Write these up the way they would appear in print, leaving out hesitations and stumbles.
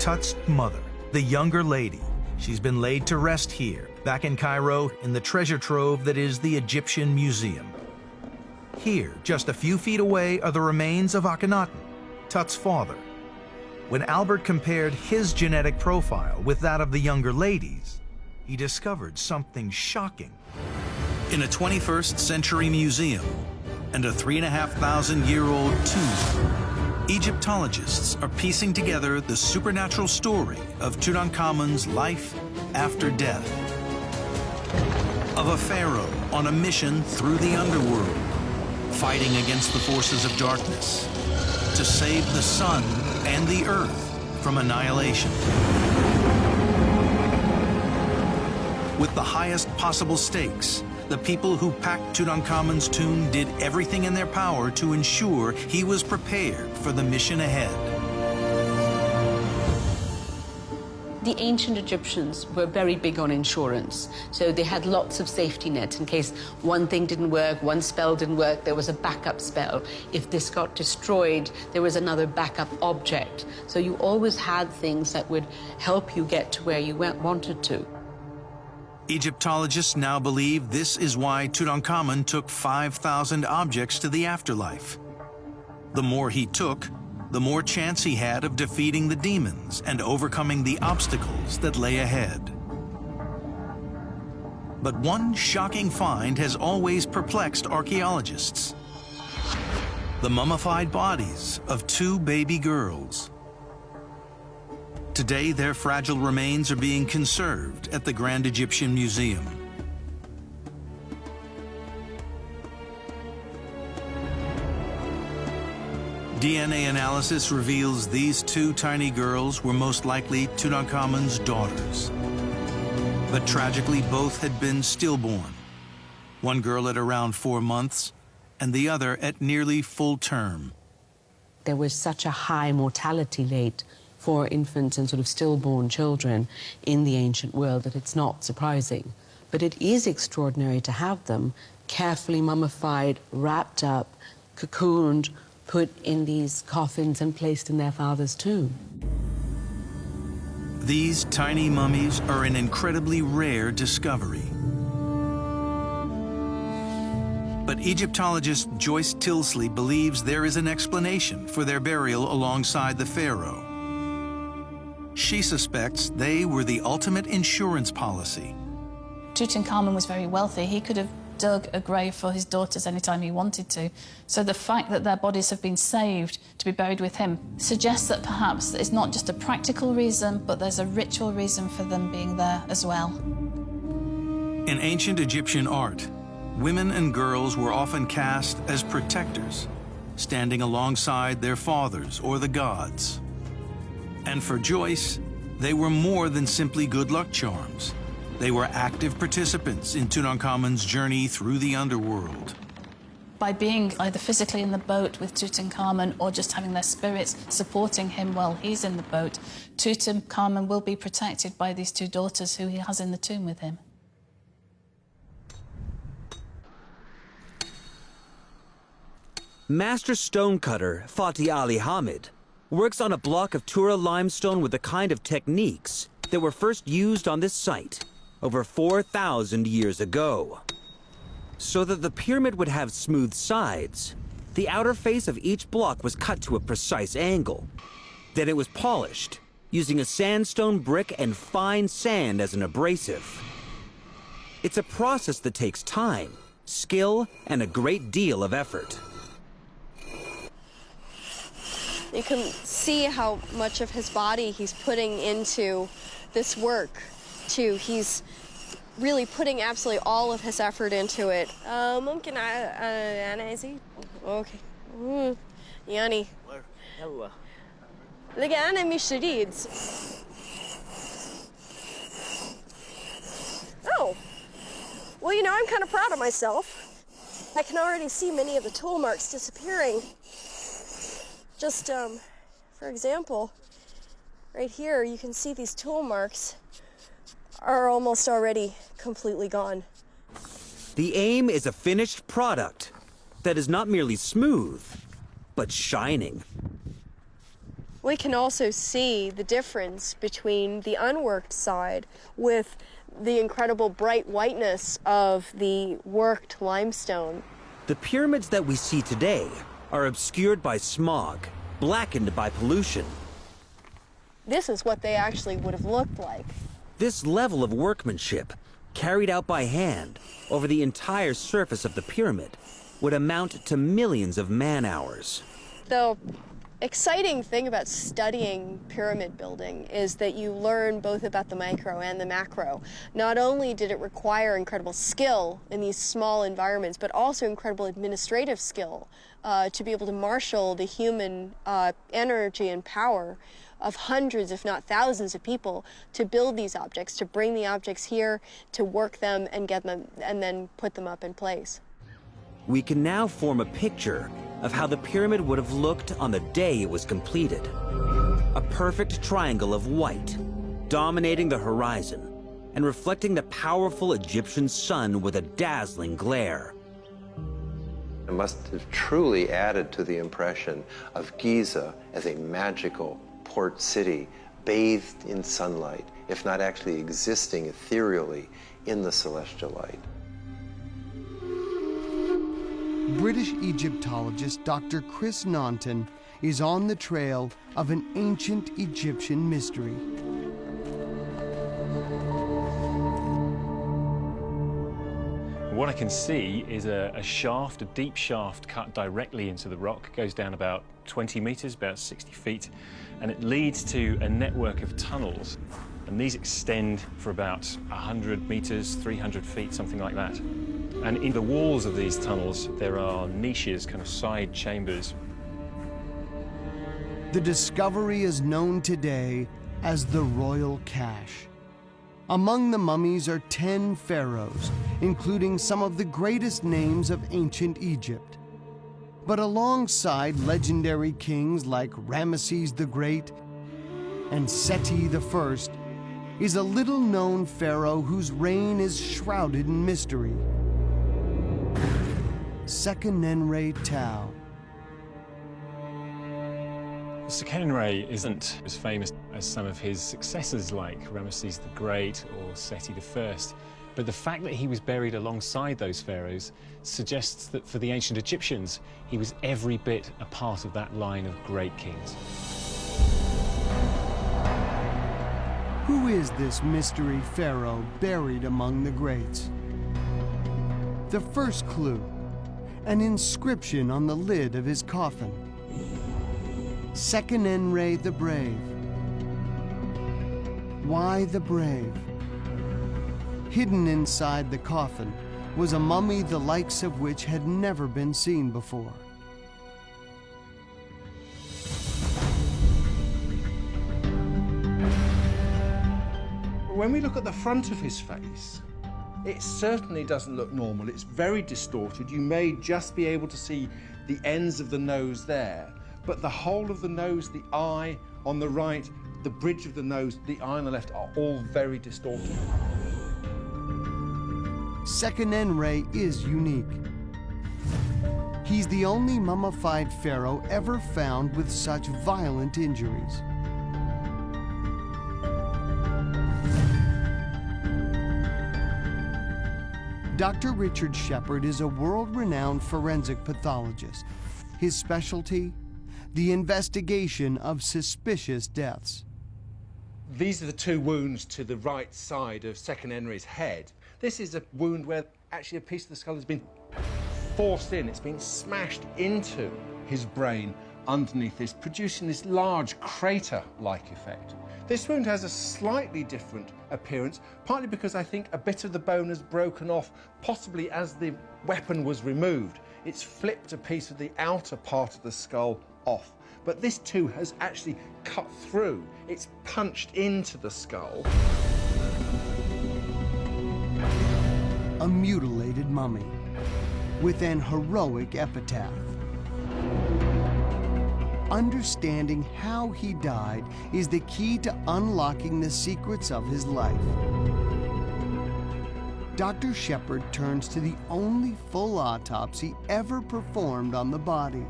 Tut's mother, the younger lady. She's been laid to rest here, back in Cairo, in the treasure trove that is the Egyptian Museum. Here, just a few feet away, are the remains of Akhenaten, Tut's father. When Albert compared his genetic profile with that of the younger lady's, he discovered something shocking. In a 21st century museum and a 3,500-year-old tomb, Egyptologists are piecing together the supernatural story of Tutankhamun's life after death. Of a pharaoh on a mission through the underworld, fighting against the forces of darkness to save the sun and the earth from annihilation. With the highest possible stakes, the people who packed Tutankhamun's tomb did everything in their power to ensure he was prepared for the mission ahead. The ancient Egyptians were very big on insurance, so they had lots of safety nets in case one thing didn't work, one spell didn't work, there was a backup spell. If this got destroyed, there was another backup object. So you always had things that would help you get to where you wanted to. Egyptologists now believe this is why Tutankhamun took 5,000 objects to the afterlife. The more he took, the more chance he had of defeating the demons and overcoming the obstacles that lay ahead. But one shocking find has always perplexed archaeologists: the mummified bodies of two baby girls. Today, their fragile remains are being conserved at the Grand Egyptian Museum. DNA analysis reveals these two tiny girls were most likely Tutankhamun's daughters. But tragically, both had been stillborn. One girl at around 4 months, and the other at nearly full term. There was such a high mortality rate for infants and sort of stillborn children in the ancient world that it's not surprising. But it is extraordinary to have them carefully mummified, wrapped up, cocooned, put in these coffins and placed in their father's tomb. These tiny mummies are an incredibly rare discovery. But Egyptologist Joyce Tilsley believes there is an explanation for their burial alongside the pharaoh. She suspects they were the ultimate insurance policy. Tutankhamun was very wealthy. He could have dug a grave for his daughters anytime he wanted to. So the fact that their bodies have been saved to be buried with him suggests that perhaps it's not just a practical reason, but there's a ritual reason for them being there as well. In ancient Egyptian art, women and girls were often cast as protectors, standing alongside their fathers or the gods. And for Joyce, they were more than simply good luck charms. They were active participants in Tutankhamun's journey through the underworld. By being either physically in the boat with Tutankhamun or just having their spirits supporting him while he's in the boat, Tutankhamun will be protected by these two daughters who he has in the tomb with him. Master stonecutter Fatih Ali Hamid works on a block of Tura limestone with the kind of techniques that were first used on this site over 4,000 years ago. So that the pyramid would have smooth sides, the outer face of each block was cut to a precise angle. Then it was polished, using a sandstone brick and fine sand as an abrasive. It's a process that takes time, skill, and a great deal of effort. You can see how much of his body he's putting into this work, too. He's really putting absolutely all of his effort into it. ممكن أنا أزيد. Okay. يعني. يلا. لقى أنا مش شديد. Oh. Well, you know, I'm kind of proud of myself. I can already see many of the tool marks disappearing. Just, for example, right here, you can see these tool marks are almost already completely gone. The aim is a finished product that is not merely smooth, but shining. We can also see the difference between the unworked side with the incredible bright whiteness of the worked limestone. The pyramids that we see today are obscured by smog, blackened by pollution. This is what they actually would have looked like. This level of workmanship, carried out by hand over the entire surface of the pyramid, would amount to millions of man-hours. The exciting thing about studying pyramid building is that you learn both about the micro and the macro. Not only did it require incredible skill in these small environments, but also incredible administrative skill to be able to marshal the human energy and power of hundreds, if not thousands of people to build these objects, to bring the objects here, to work them and get them, and then put them up in place. We can now form a picture of how the pyramid would have looked on the day it was completed. A perfect triangle of white, dominating the horizon and reflecting the powerful Egyptian sun with a dazzling glare. It must have truly added to the impression of Giza as a magical port city bathed in sunlight, if not actually existing ethereally in the celestial light. British Egyptologist Dr. Chris Naunton is on the trail of an ancient Egyptian mystery. What I can see is a shaft, a deep shaft cut directly into the rock. It goes down about 20 meters, about 60 feet, and it leads to a network of tunnels. And these extend for about 100 meters, 300 feet, something like that. And in the walls of these tunnels, there are niches, kind of side chambers. The discovery is known today as the Royal Cache. Among the mummies are 10 pharaohs, including some of the greatest names of ancient Egypt. But alongside legendary kings like Ramesses the Great and Seti I is a little-known pharaoh whose reign is shrouded in mystery. Seqenenre Tao. Seqenenre isn't as famous as some of his successors like Ramesses the Great or Seti I, but the fact that he was buried alongside those pharaohs suggests that for the ancient Egyptians, he was every bit a part of that line of great kings. Who is this mystery pharaoh buried among the greats? The first clue, an inscription on the lid of his coffin. Seqenenre the Brave. Why the brave? Hidden inside the coffin was a mummy the likes of which had never been seen before. When we look at the front of his face, it certainly doesn't look normal. It's very distorted. You may just be able to see the ends of the nose there, but the whole of the nose, the eye on the right, the bridge of the nose, the eye on the left are all very distorted. Seqenenre is unique. He's the only mummified pharaoh ever found with such violent injuries. Dr. Richard Shepard is a world-renowned forensic pathologist. His specialty? The investigation of suspicious deaths. These are the two wounds to the right side of Seqenenre's head. This is a wound where actually a piece of the skull has been forced in. It's been smashed into his brain underneath this, producing this large crater-like effect. This wound has a slightly different appearance, partly because I think a bit of the bone has broken off, possibly as the weapon was removed. It's flipped a piece of the outer part of the skull off. But this too has actually cut through. It's punched into the skull. A mutilated mummy with an heroic epitaph. Understanding how he died is the key to unlocking the secrets of his life. Dr. Shepard turns to the only full autopsy ever performed on the body.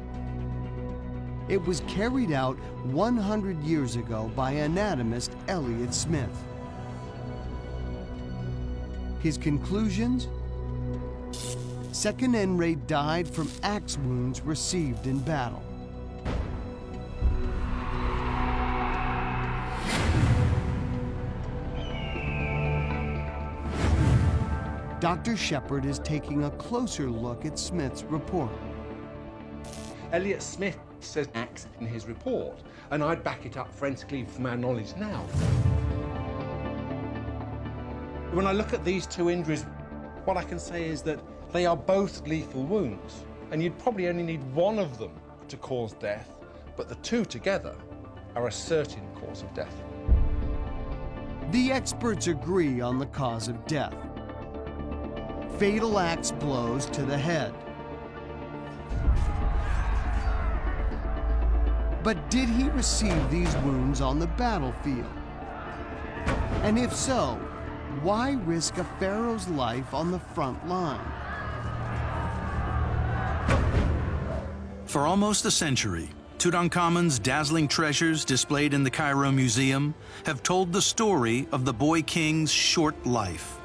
It was carried out 100 years ago by anatomist Elliot Smith. His conclusions? Seqenenre died from axe wounds received in battle. Dr. Shepard is taking a closer look at Smith's report. Elliot Smith says axe in his report, and I'd back it up forensically from our knowledge now. When I look at these two injuries, what I can say is that they are both lethal wounds, and you'd probably only need one of them to cause death, but the two together are a certain cause of death. The experts agree on the cause of death. Fatal axe blows to the head. But did he receive these wounds on the battlefield? And if so, why risk a pharaoh's life on the front line? For almost a century, Tutankhamun's dazzling treasures displayed in the Cairo Museum have told the story of the boy king's short life.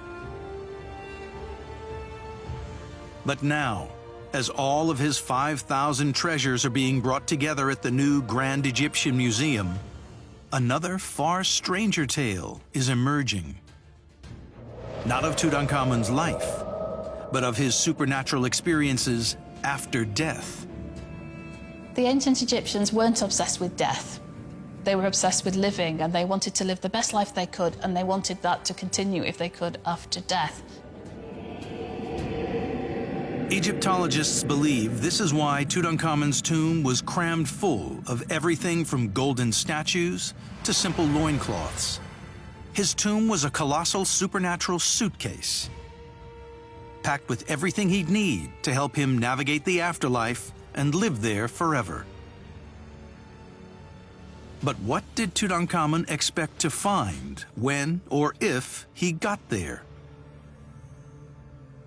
But now, as all of his 5,000 treasures are being brought together at the new Grand Egyptian Museum, another far stranger tale is emerging. Not of Tutankhamun's life, but of his supernatural experiences after death. The ancient Egyptians weren't obsessed with death. They were obsessed with living, and they wanted to live the best life they could, and they wanted that to continue if they could after death. Egyptologists believe this is why Tutankhamun's tomb was crammed full of everything from golden statues to simple loincloths. His tomb was a colossal supernatural suitcase, packed with everything he'd need to help him navigate the afterlife and live there forever. But what did Tutankhamun expect to find when or if he got there?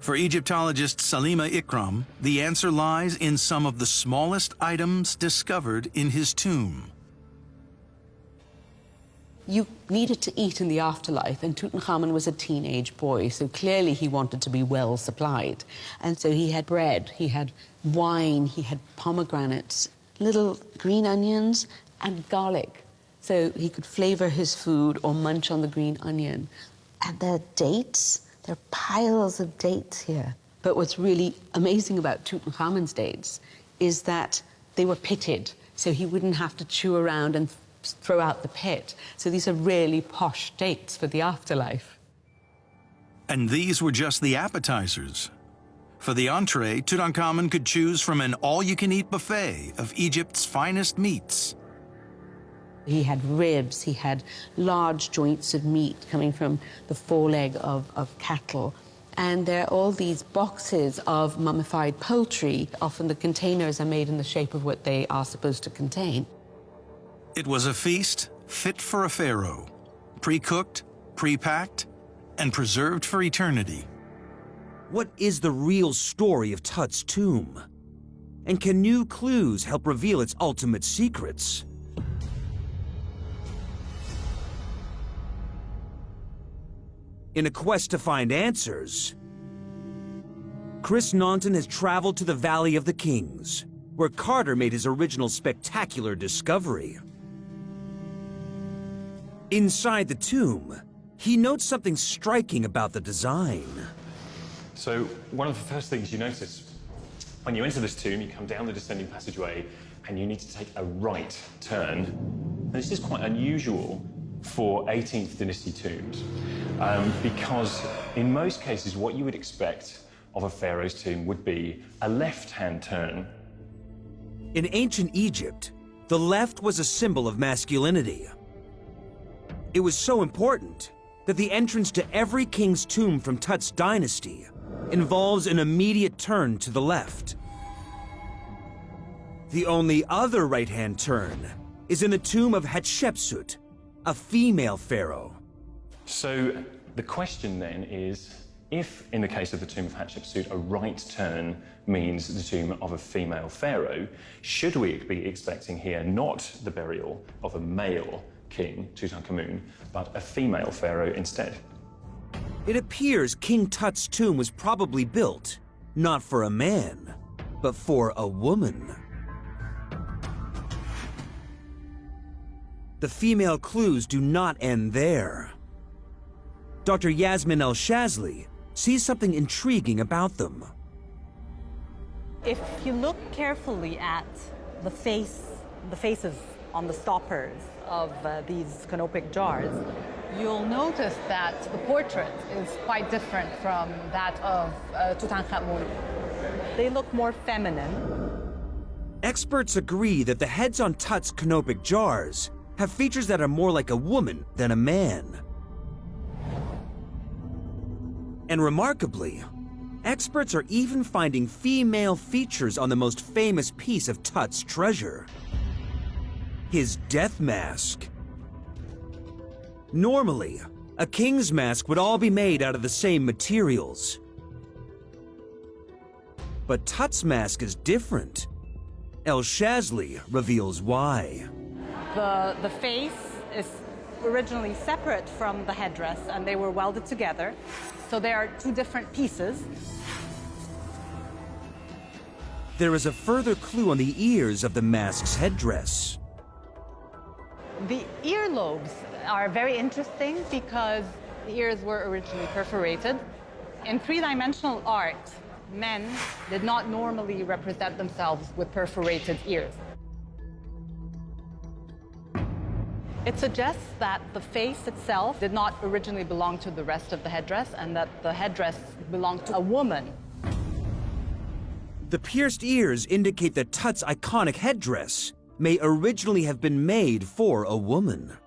For Egyptologist Salima Ikram, the answer lies in some of the smallest items discovered in his tomb. You needed to eat in the afterlife, and Tutankhamun was a teenage boy, so clearly he wanted to be well supplied. And so he had bread, he had wine, he had pomegranates, little green onions, and garlic. So he could flavor his food or munch on the green onion. And there are dates. There are piles of dates here. But what's really amazing about Tutankhamun's dates is that they were pitted, so he wouldn't have to chew around and throw out the pit. So these are really posh dates for the afterlife. And these were just the appetizers. For the entree, Tutankhamun could choose from an all-you-can-eat buffet of Egypt's finest meats. He had ribs, he had large joints of meat coming from the foreleg of cattle. And there are all these boxes of mummified poultry. Often the containers are made in the shape of what they are supposed to contain. It was a feast fit for a pharaoh, pre-cooked, pre-packed, and preserved for eternity. What is the real story of Tut's tomb? And can new clues help reveal its ultimate secrets? In a quest to find answers, Chris Naunton has traveled to the Valley of the Kings, where Carter made his original spectacular discovery. Inside the tomb, he notes something striking about the design. So one of the first things you notice when you enter this tomb, you come down the descending passageway and you need to take a right turn. And this is quite unusual for 18th dynasty tombs, because in most cases what you would expect of a pharaoh's tomb would be a left-hand turn. In ancient Egypt, the left was a symbol of masculinity. It was so important that the entrance to every king's tomb from Tut's dynasty involves an immediate turn to the left. The only other right-hand turn is in the tomb of Hatshepsut, a female pharaoh. So the question then is, If, in the case of the tomb of Hatshepsut, a right turn means the tomb of a female pharaoh, should we be expecting here not the burial of a male king, Tutankhamun, but a female pharaoh instead? It appears King Tut's tomb was probably built not for a man, but for a woman. The female clues do not end there. Dr. Yasmin El-Shazly sees something intriguing about them. If you look carefully at the faces on the stoppers of these canopic jars, you'll notice that the portrait is quite different from that of Tutankhamun. they look more feminine. Experts agree that the heads on Tut's canopic jars have features that are more like a woman than a man. And remarkably, experts are even finding female features on the most famous piece of Tut's treasure, his death mask. Normally, a king's mask would all be made out of the same materials. But Tut's mask is different. El-Shazly reveals why. The face is originally separate from the headdress, and they were welded together. So they are two different pieces. There is a further clue on the ears of the mask's headdress. The earlobes are very interesting because the ears were originally perforated. In three-dimensional art, men did not normally represent themselves with perforated ears. It suggests that the face itself did not originally belong to the rest of the headdress and that the headdress belonged to a woman. The pierced ears indicate that Tut's iconic headdress may originally have been made for a woman,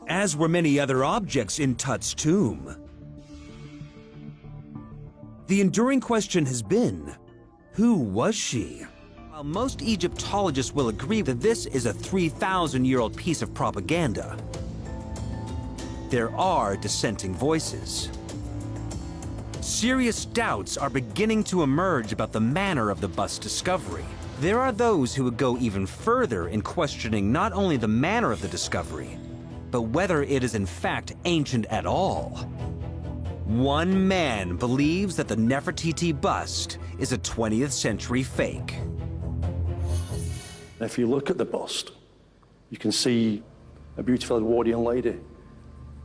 as were many other objects in Tut's tomb. The enduring question has been, who was she? While most Egyptologists will agree that this is a 3,000-year-old piece of propaganda, there are dissenting voices. Serious doubts are beginning to emerge about the manner of the bust's discovery. There are those who would go even further in questioning not only the manner of the discovery, but whether it is in fact ancient at all. One man believes that the Nefertiti bust is a 20th century fake. If you look at the bust, you can see a beautiful Edwardian lady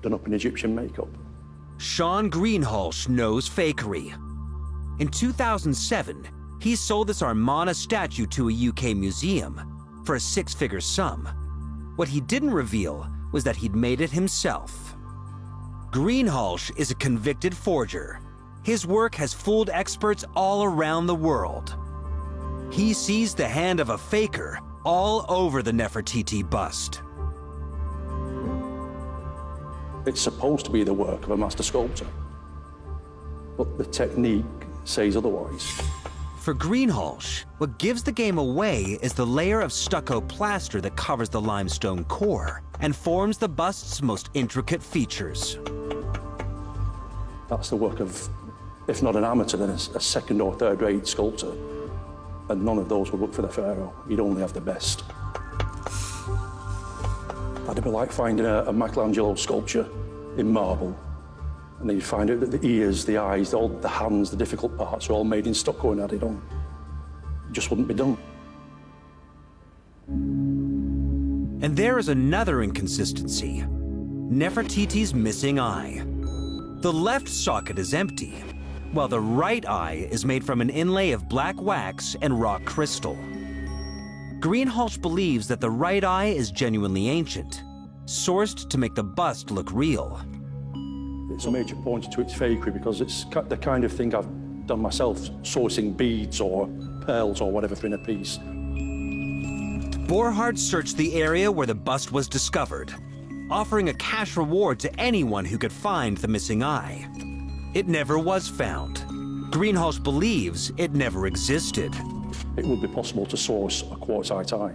done up in Egyptian makeup. Sean Greenhalgh knows fakery. In 2007, he sold this Armana statue to a UK museum for a six-figure sum. What he didn't reveal was that he'd made it himself. Greenhalgh is a convicted forger. His work has fooled experts all around the world. He sees the hand of a faker all over the Nefertiti bust. It's supposed to be the work of a master sculptor, but the technique says otherwise. For Greenhalgh, what gives the game away is the layer of stucco plaster that covers the limestone core and forms the bust's most intricate features. That's the work of, if not an amateur, then a second or third rate sculptor. And none of those would look for the pharaoh. He'd only have the best. That'd be like finding a Michelangelo sculpture in marble, and then you'd find out that the ears, the eyes, all the hands, the difficult parts are all made in stucco and added on. It just wouldn't be done. And there is another inconsistency: Nefertiti's missing eye. The left socket is empty, while the right eye is made from an inlay of black wax and rock crystal. Greenhalgh believes that the right eye is genuinely ancient, sourced to make the bust look real. It's a major point to its fakery because it's the kind of thing I've done myself, sourcing beads or pearls or whatever for in a piece. Borchardt searched the area where the bust was discovered, offering a cash reward to anyone who could find the missing eye. It never was found. Greenhalgh believes it never existed. It would be possible to source a quartzite eye,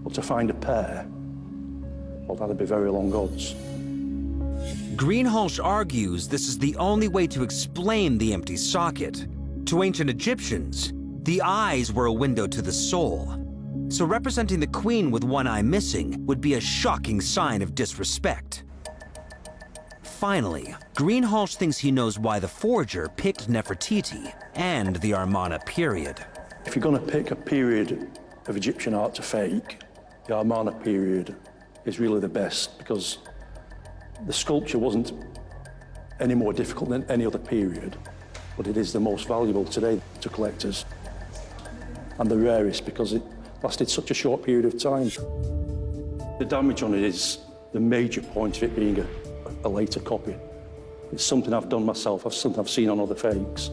but to find a pair, well, that'd be very long odds. Greenhalgh argues this is the only way to explain the empty socket. To ancient Egyptians, the eyes were a window to the soul. So representing the queen with one eye missing would be a shocking sign of disrespect. Finally, Greenhalgh thinks he knows why the forger picked Nefertiti and the Amarna period. If you're going to pick a period of Egyptian art to fake, the Amarna period is really the best, because the sculpture wasn't any more difficult than any other period, but it is the most valuable today to collectors, and the rarest because it lasted such a short period of time. The damage on it is the major point of it being a later copy. It's something I've done myself, something I've seen on other fakes.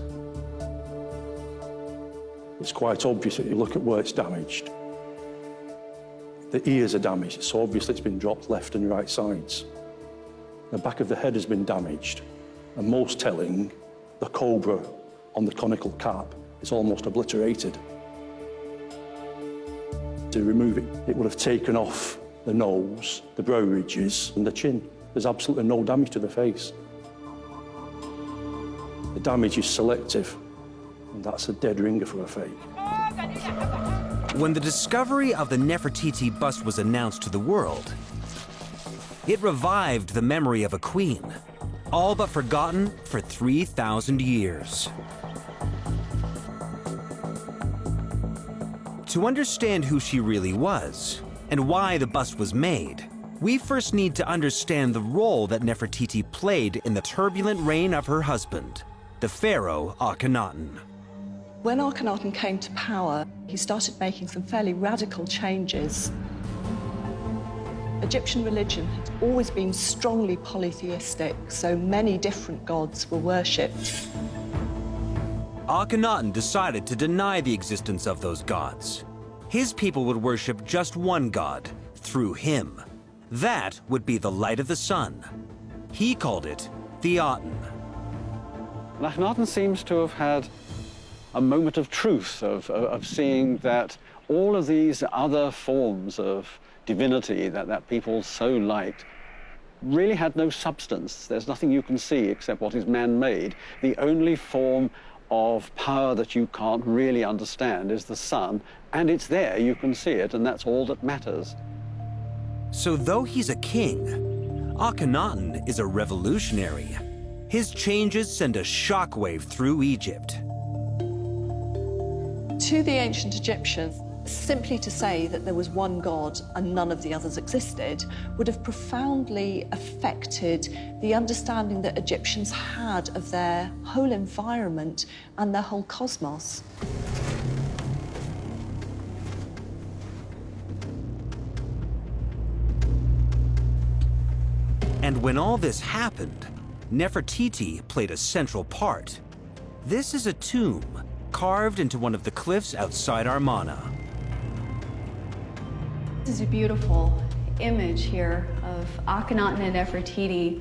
It's quite obvious if you look at where it's damaged. The ears are damaged, so obviously it's been dropped left and right sides. The back of the head has been damaged, and most telling, the cobra on the conical cap is almost obliterated. To remove it, it would have taken off the nose, the brow ridges, and the chin. There's absolutely no damage to the face. The damage is selective, and that's a dead ringer for a fake. When the discovery of the Nefertiti bust was announced to the world, it revived the memory of a queen, all but forgotten for 3,000 years. To understand who she really was and why the bust was made, we first need to understand the role that Nefertiti played in the turbulent reign of her husband, the pharaoh Akhenaten. When Akhenaten came to power, he started making some fairly radical changes. Egyptian religion had always been strongly polytheistic, so many different gods were worshipped. Akhenaten decided to deny the existence of those gods. His people would worship just one god, through him. That would be the light of the sun. He called it the Aten. Akhenaten seems to have had a moment of truth, of seeing that all of these other forms of divinity that people so liked really had no substance. There's nothing you can see except what is man-made. The only form of power that you can't really understand is the sun, and it's there, you can see it, and that's all that matters. So though he's a king, Akhenaten is a revolutionary. His changes send a shockwave through Egypt. To the ancient Egyptians, simply to say that there was one god and none of the others existed would have profoundly affected the understanding that Egyptians had of their whole environment and their whole cosmos. And when all this happened, Nefertiti played a central part. This is a tomb carved into one of the cliffs outside Amarna. This is a beautiful image here of Akhenaten and Nefertiti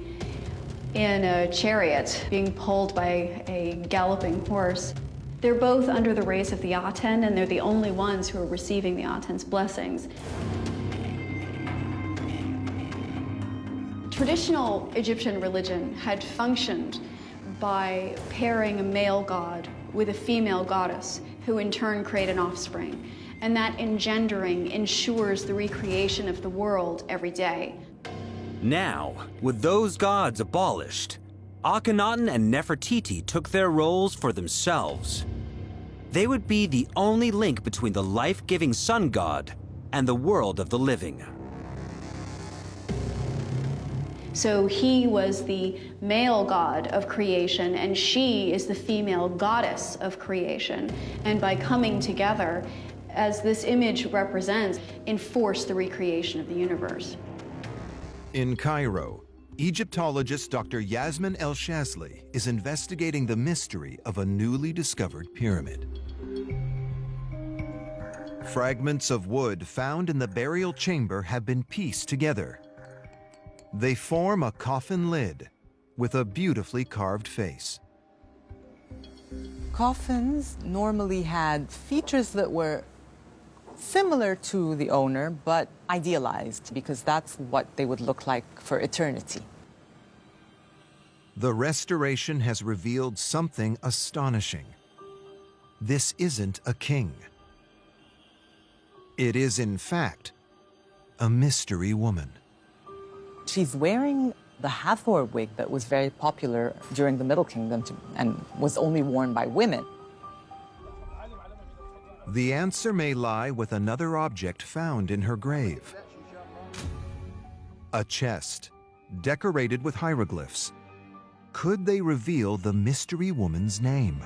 in a chariot being pulled by a galloping horse. They're both under the rays of the Aten, and they're the only ones who are receiving the Aten's blessings. Traditional Egyptian religion had functioned by pairing a male god with a female goddess, who in turn create an offspring. And that engendering ensures the recreation of the world every day. Now, with those gods abolished, Akhenaten and Nefertiti took their roles for themselves. They would be the only link between the life-giving sun god and the world of the living. So he was the male god of creation, and she is the female goddess of creation. And by coming together, as this image represents, enforce the recreation of the universe. In Cairo, Egyptologist Dr. Yasmin El-Shazly is investigating the mystery of a newly discovered pyramid. Fragments of wood found in the burial chamber have been pieced together. They form a coffin lid with a beautifully carved face. Coffins normally had features that were similar to the owner, but idealized, because that's what they would look like for eternity. The restoration has revealed something astonishing. This isn't a king. It is, in fact, a mystery woman. She's wearing the Hathor wig that was very popular during the Middle Kingdom and was only worn by women. The answer may lie with another object found in her grave. A chest, decorated with hieroglyphs. Could they reveal the mystery woman's name?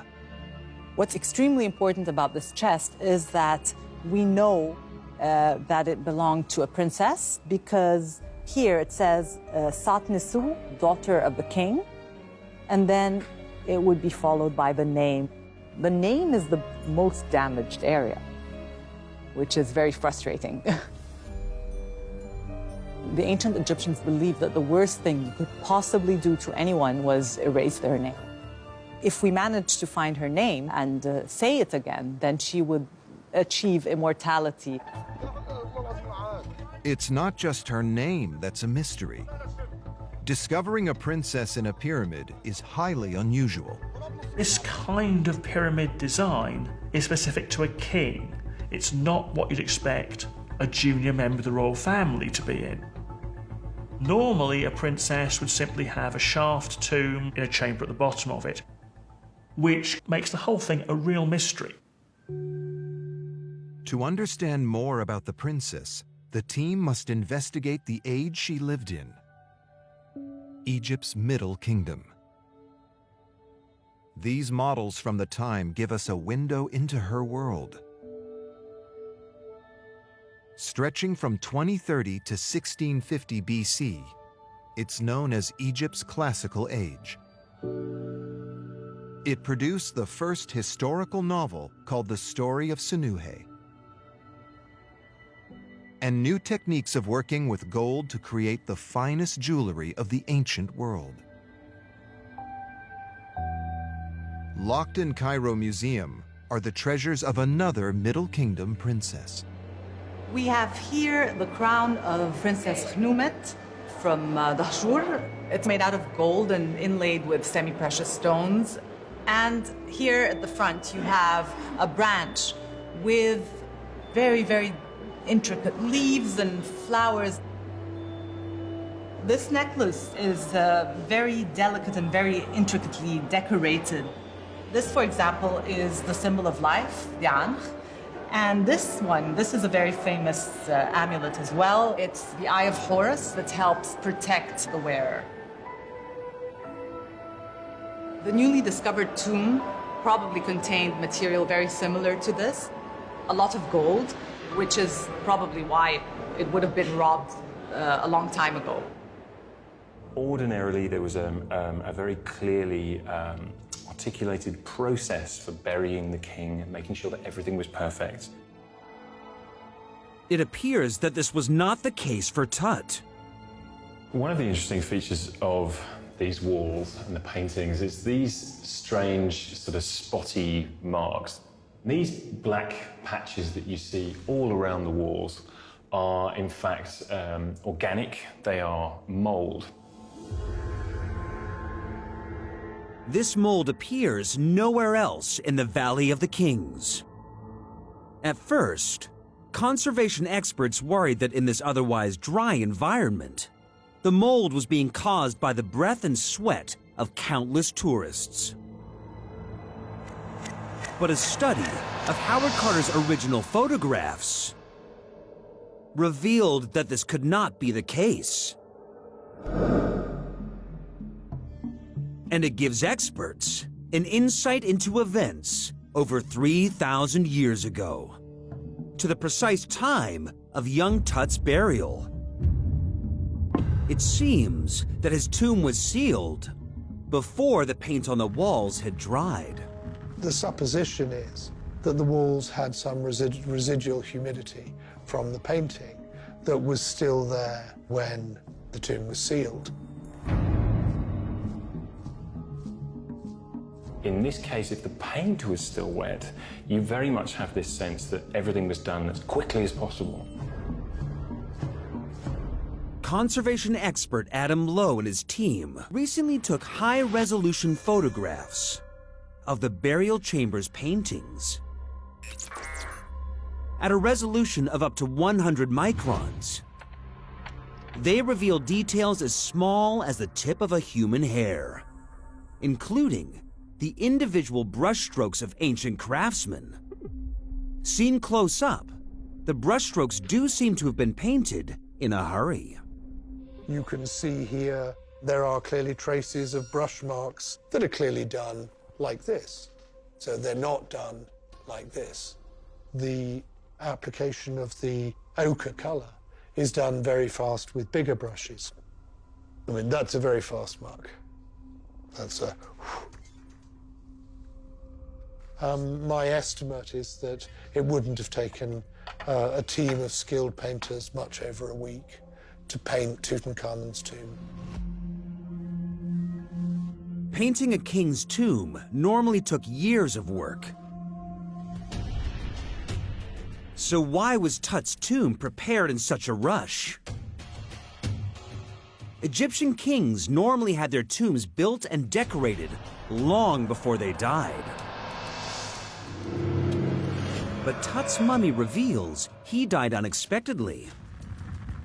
What's extremely important about this chest is that we know that it belonged to a princess, because here it says Satnisu, daughter of the king, and then it would be followed by the name. The name is the most damaged area, which is very frustrating. The ancient Egyptians believed that the worst thing you could possibly do to anyone was erase their name. If we managed to find her name and say it again, then she would achieve immortality. It's not just her name that's a mystery. Discovering a princess in a pyramid is highly unusual. This kind of pyramid design is specific to a king. It's not what you'd expect a junior member of the royal family to be in. Normally, a princess would simply have a shaft tomb in a chamber at the bottom of it, which makes the whole thing a real mystery. To understand more about the princess, the team must investigate the age she lived in. Egypt's Middle Kingdom. These models from the time give us a window into her world. Stretching from 2030 to 1650 BC, it's known as Egypt's Classical Age. It produced the first historical novel called The Story of Sinuhe, and new techniques of working with gold to create the finest jewelry of the ancient world. Locked in Cairo Museum are the treasures of another Middle Kingdom princess. We have here the crown of Princess Khnumet from Dahshur. It's made out of gold and inlaid with semi-precious stones. And here at the front, you have a branch with very, very intricate leaves and flowers. This necklace is very delicate and very intricately decorated. This, for example, is the symbol of life, the Ankh. And this is a very famous amulet as well. It's the Eye of Horus that helps protect the wearer. The newly discovered tomb probably contained material very similar to this. A lot of gold, which is probably why it would have been robbed a long time ago. Ordinarily, there was a very clearly articulated process for burying the king and making sure that everything was perfect. It appears that this was not the case for Tut. One of the interesting features of these walls and the paintings is these strange sort of spotty marks. These black patches that you see all around the walls are in fact organic. They are mold. This mold appears nowhere else in the Valley of the Kings. At first, conservation experts worried that in this otherwise dry environment, the mold was being caused by the breath and sweat of countless tourists. But a study of Howard Carter's original photographs revealed that this could not be the case. And it gives experts an insight into events over 3,000 years ago, to the precise time of young Tut's burial. It seems that his tomb was sealed before the paint on the walls had dried. The supposition is that the walls had some residual humidity from the painting that was still there when the tomb was sealed. In this case, if the paint was still wet, you very much have this sense that everything was done as quickly as possible. Conservation expert Adam Lowe and his team recently took high-resolution photographs of the burial chamber's paintings. At a resolution of up to 100 microns, they reveal details as small as the tip of a human hair, including the individual brushstrokes of ancient craftsmen. Seen close up, the brushstrokes do seem to have been painted in a hurry. You can see here there are clearly traces of brush marks that are clearly done like this. So they're not done like this. The application of the ochre color is done very fast with bigger brushes. I mean, that's a very fast mark. That's a... my estimate is that it wouldn't have taken a team of skilled painters much over a week to paint Tutankhamun's tomb. Painting a king's tomb normally took years of work. So why was Tut's tomb prepared in such a rush? Egyptian kings normally had their tombs built and decorated long before they died. But Tut's mummy reveals he died unexpectedly,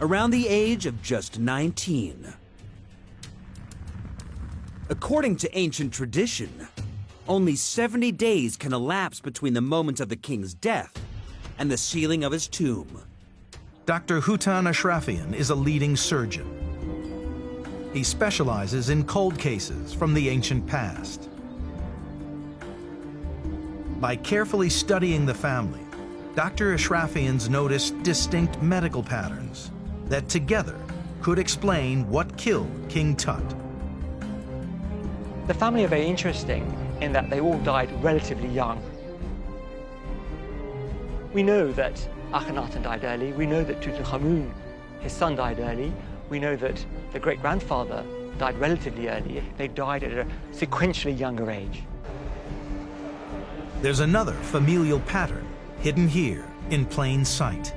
around the age of just 19. According to ancient tradition, only 70 days can elapse between the moment of the king's death and the sealing of his tomb. Dr. Hutan Ashrafian is a leading surgeon. He specializes in cold cases from the ancient past. By carefully studying the family, Dr. Ashrafian's noticed distinct medical patterns that together could explain what killed King Tut. The family are very interesting in that they all died relatively young. We know that Akhenaten died early. We know that Tutankhamun, his son, died early. We know that the great-grandfather died relatively early. They died at a sequentially younger age. There's another familial pattern hidden here in plain sight.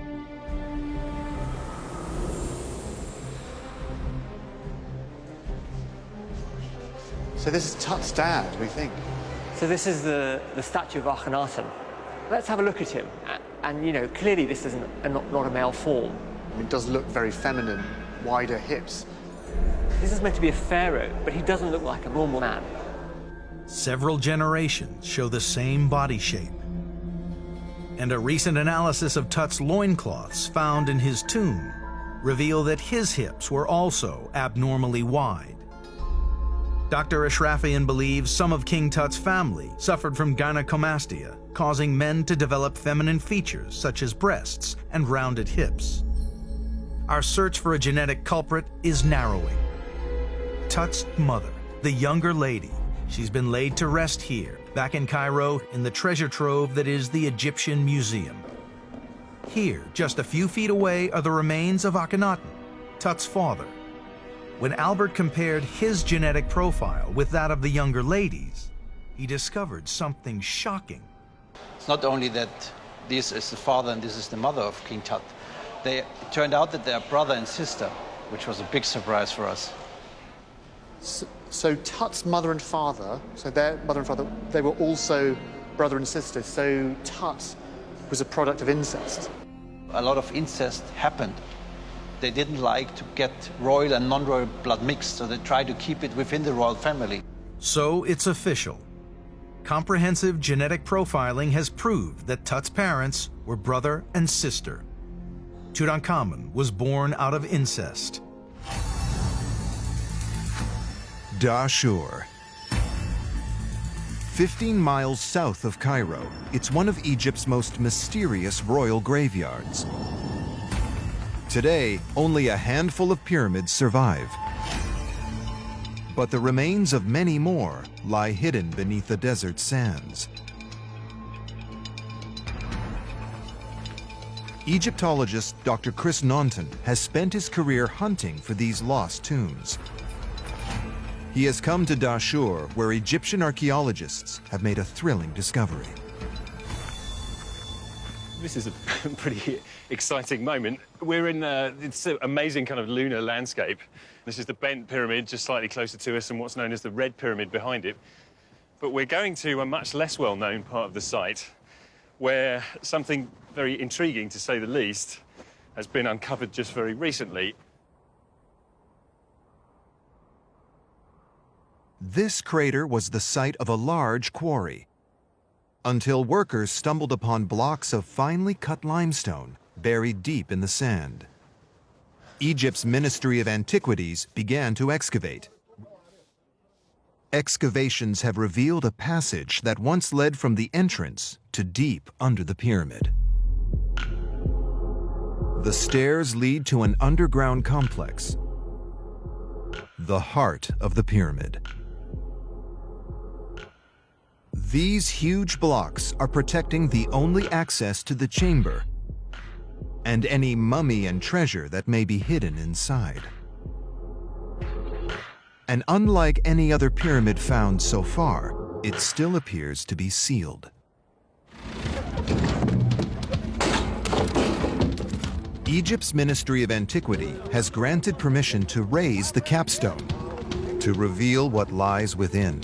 So this is Tut's dad, we think. So this is the statue of Akhenaten. Let's have a look at him. And, you know, clearly this is not a male form. It does look very feminine, wider hips. This is meant to be a pharaoh, but he doesn't look like a normal man. Several generations show the same body shape. And a recent analysis of Tut's loincloths found in his tomb reveal that his hips were also abnormally wide. Dr. Ashrafian believes some of King Tut's family suffered from gynecomastia, causing men to develop feminine features such as breasts and rounded hips. Our search for a genetic culprit is narrowing. Tut's mother, the younger lady, she's been laid to rest here, back in Cairo, in the treasure trove that is the Egyptian Museum. Here, just a few feet away, are the remains of Akhenaten, Tut's father. When Albert compared his genetic profile with that of the younger ladies, he discovered something shocking. It's not only that this is the father and this is the mother of King Tut. It turned out that they are brother and sister, which was a big surprise for us. So Tut's mother and father, so their mother and father, they were also brother and sister. So Tut was a product of incest. A lot of incest happened. They didn't like to get royal and non-royal blood mixed, so they tried to keep it within the royal family. So it's official. Comprehensive genetic profiling has proved that Tut's parents were brother and sister. Tutankhamun was born out of incest. Dashur. 15 miles south of Cairo, it's one of Egypt's most mysterious royal graveyards. Today, only a handful of pyramids survive. But the remains of many more lie hidden beneath the desert sands. Egyptologist Dr. Chris Naunton has spent his career hunting for these lost tombs. He has come to Dashur, where Egyptian archaeologists have made a thrilling discovery. This is a pretty exciting moment. We're in it's an amazing kind of lunar landscape. This is the Bent Pyramid, just slightly closer to us, and what's known as the Red Pyramid behind it. But we're going to a much less well-known part of the site, where something very intriguing, to say the least, has been uncovered just very recently. This crater was the site of a large quarry, until workers stumbled upon blocks of finely cut limestone buried deep in the sand. Egypt's Ministry of Antiquities began to excavate. Excavations have revealed a passage that once led from the entrance to deep under the pyramid. The stairs lead to an underground complex, the heart of the pyramid. These huge blocks are protecting the only access to the chamber and any mummy and treasure that may be hidden inside. And unlike any other pyramid found so far, it still appears to be sealed. Egypt's Ministry of Antiquity has granted permission to raise the capstone to reveal what lies within.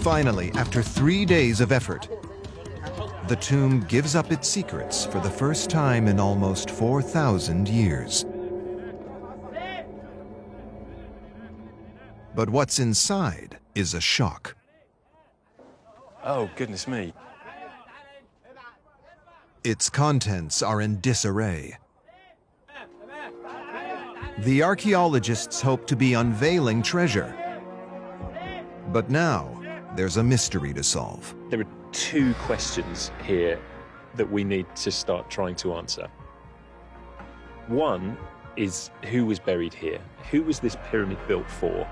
Finally, after 3 days of effort, the tomb gives up its secrets for the first time in almost 4,000 years. But what's inside is a shock. Oh, goodness me. Its contents are in disarray. The archaeologists hope to be unveiling treasure. But now, there's a mystery to solve. There are two questions here that we need to start trying to answer. One is, who was buried here? Who was this pyramid built for?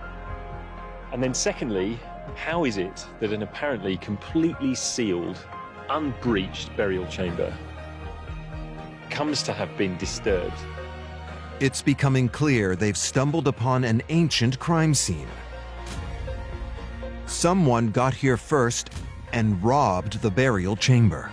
And then secondly, how is it that an apparently completely sealed, unbreached burial chamber comes to have been disturbed? It's becoming clear they've stumbled upon an ancient crime scene. Someone got here first and robbed the burial chamber.